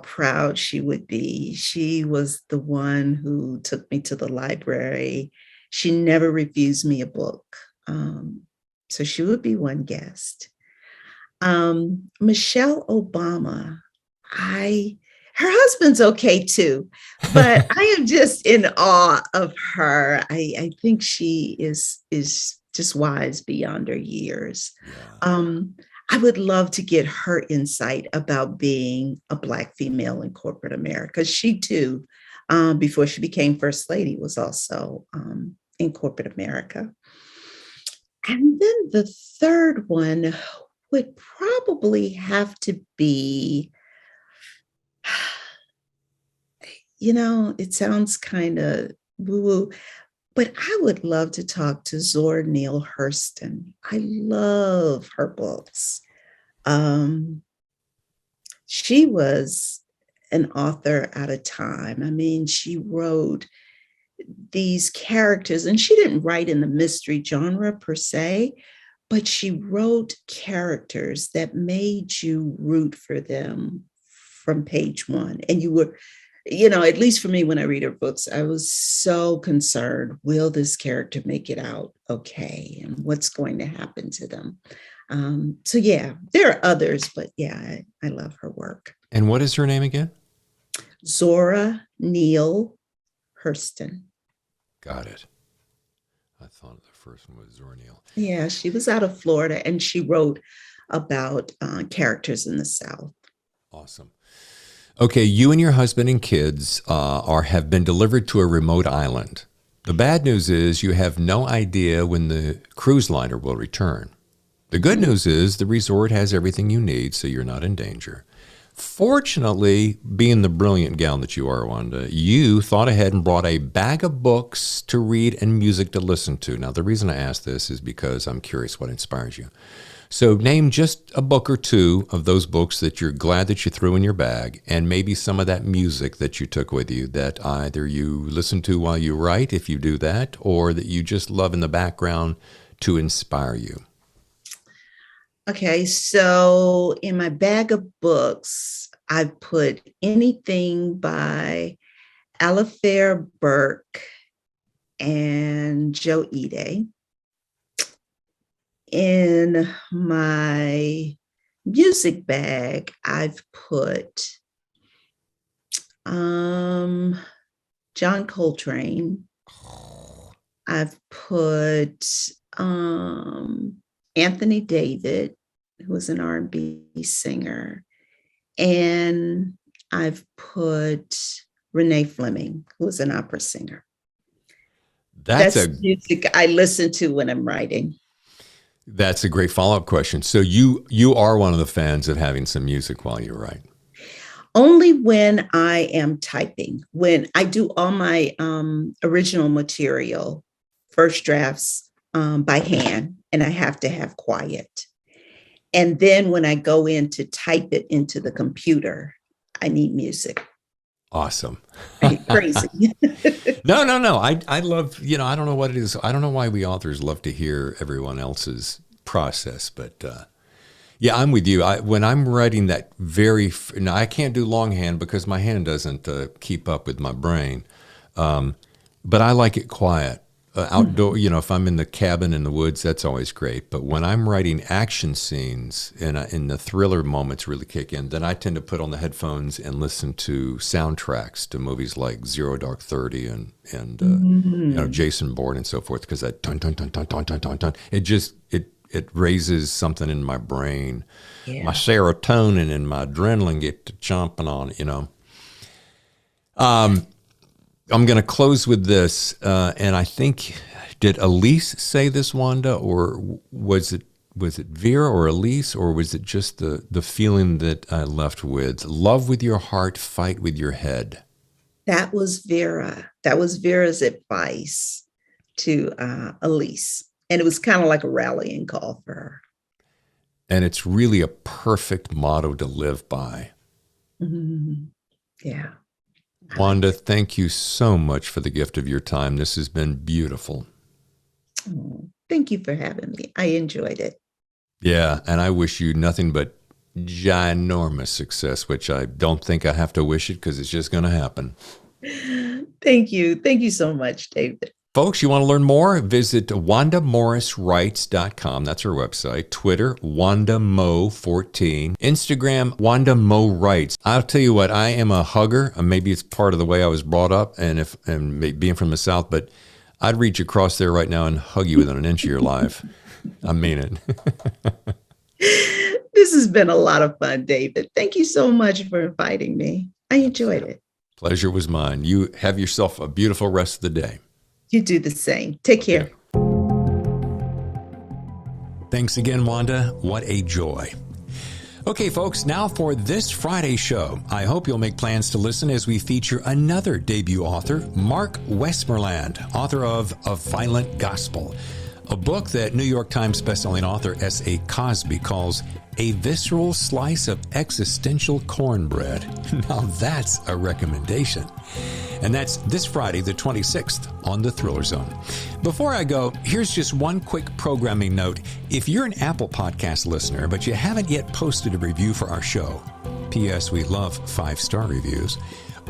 proud she would be. She was the one who took me to the library. She never refused me a book. So she would be one guest. Michelle Obama, her husband's okay too, but I am just in awe of her. I think she is just wise beyond her years. Yeah. I would love to get her insight about being a Black female in corporate America. She too, before she became First Lady, was also in corporate America. And then the third one would probably have to be, it sounds kind of woo-woo, but I would love to talk to Zora Neale Hurston. I love her books. She was an author at a time. I mean, she wrote these characters, and she didn't write in the mystery genre per se, but she wrote characters that made you root for them from page 1. And at least for me, when I read her books, I was so concerned, will this character make it out okay? And what's going to happen to them? So yeah, there are others, but yeah, I love her work. And what is her name again? Zora Neale Hurston. Got it. I thought the first one was Zora Neale. Yeah, she was out of Florida, and she wrote about characters in the South. Awesome. Okay, you and your husband and kids have been delivered to a remote island. The bad news is you have no idea when the cruise liner will return. The good news is the resort has everything you need, so you're not in danger. Fortunately, being the brilliant gal that you are, Wanda, you thought ahead and brought a bag of books to read and music to listen to. Now, the reason I ask this is because I'm curious what inspires you. So name just a book or two of those books that you're glad that you threw in your bag, and maybe some of that music that you took with you that either you listen to while you write, if you do that, or that you just love in the background to inspire you. Okay, so in my bag of books, I've put anything by Alafair Burke and Joe Ide. In my music bag, I've put John Coltrane. I've put Anthony David, who was an R&B singer, and I've put Renee Fleming, who was an opera singer. That's music I listen to when I'm writing. That's a great follow-up question. So you are one of the fans of having some music while you write? Only when I am typing. When I do all my original material, first drafts by hand, and I have to have quiet. And then when I go in to type it into the computer, I need music. Awesome. Crazy. No. I love, I don't know what it is. I don't know why we authors love to hear everyone else's process, but yeah, I'm with you. When I'm writing that now I can't do longhand because my hand doesn't keep up with my brain. But I like it quiet. Outdoor, if I'm in the cabin in the woods, that's always great. But when I'm writing action scenes and the thriller moments really kick in, then I tend to put on the headphones and listen to soundtracks to movies like Zero Dark 30 and Jason Bourne and so forth, because that dun dun dun dun dun dun dun dun, it raises something in my brain. Yeah. My serotonin and my adrenaline get to chomping on it, I'm going to close with this, and I think, did Elise say this, Wanda, or was it Vera or Elise, or was it just the feeling that I left with? Love with your heart, fight with your head. That was Vera. That was Vera's advice to Elise, and it was kind of like a rallying call for her. And it's really a perfect motto to live by. Mm-hmm. Yeah. Wanda, thank you so much for the gift of your time. This has been beautiful. Oh, thank you for having me. I enjoyed it. Yeah, and I wish you nothing but ginormous success, which I don't think I have to wish it because it's just going to happen. Thank you. Thank you so much, David. Folks, you want to learn more? Visit WandaMorrisWrites.com. That's her website. Twitter, WandaMo14. Instagram, WandaMoWrites. I'll tell you what, I am a hugger. Maybe it's part of the way I was brought up and being from the South, but I'd reach across there right now and hug you within an inch of your life. I mean it. This has been a lot of fun, David. Thank you so much for inviting me. I enjoyed it. Pleasure was mine. You have yourself a beautiful rest of the day. You do the same. Take care. Thanks again, Wanda. What a joy. Okay, folks, now for this Friday's show. I hope you'll make plans to listen as we feature another debut author, Mark Westmoreland, author of A Violent Gospel, a book that New York Times bestselling author S.A. Cosby calls a visceral slice of existential cornbread. Now that's a recommendation. And that's this Friday, the 26th, on the Thriller Zone. Before I go, here's just one quick programming note. If you're an Apple Podcast listener, but you haven't yet posted a review for our show, P.S. we love 5-star reviews,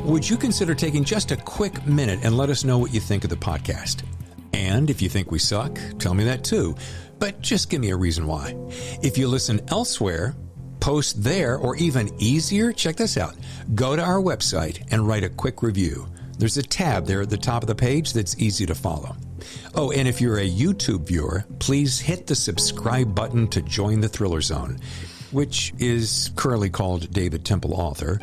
would you consider taking just a quick minute and let us know what you think of the podcast? And if you think we suck, tell me that too. But just give me a reason why. If you listen elsewhere, post there, or even easier, check this out. Go to our website and write a quick review. There's a tab there at the top of the page that's easy to follow. Oh, and if you're a YouTube viewer, please hit the subscribe button to join the Thriller Zone, which is currently called David Temple Author.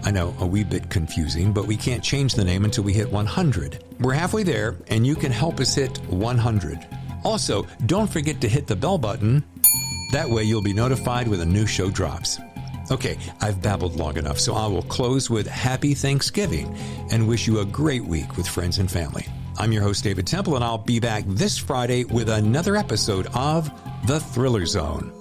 I know, a wee bit confusing, but we can't change the name until we hit 100. We're halfway there, and you can help us hit 100. Also, don't forget to hit the bell button. That way you'll be notified when a new show drops. Okay, I've babbled long enough, so I will close with Happy Thanksgiving and wish you a great week with friends and family. I'm your host, David Temple, and I'll be back this Friday with another episode of The Thriller Zone.